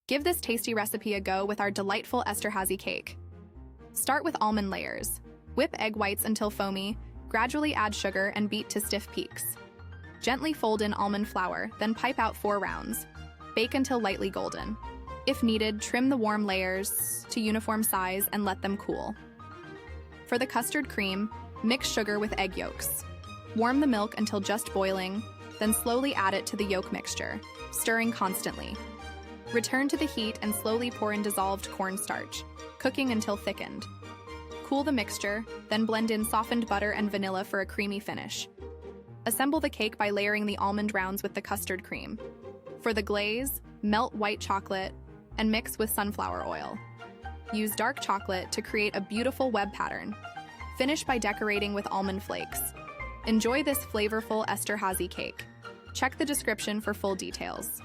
Give this tasty recipe a go with our delightful Esterházy cake. Start with almond layers. Whip egg whites until foamy, gradually add sugar and beat to stiff peaks. Gently fold in almond flour, then pipe out 4 rounds. Bake until lightly golden. If needed, trim the warm layers to uniform size and let them cool. For the custard cream, mix sugar with egg yolks. Warm the milk until just boiling, then slowly add it to the yolk mixture, stirring constantly. Return to the heat and slowly pour in dissolved cornstarch, cooking until thickened. Cool the mixture, then blend in softened butter and vanilla for a creamy finish. Assemble the cake by layering the almond rounds with the custard cream. For the glaze, melt white chocolate and mix with sunflower oil. Use dark chocolate to create a beautiful web pattern. Finish by decorating with almond flakes. Enjoy this flavorful Esterházy cake. Check the description for full details.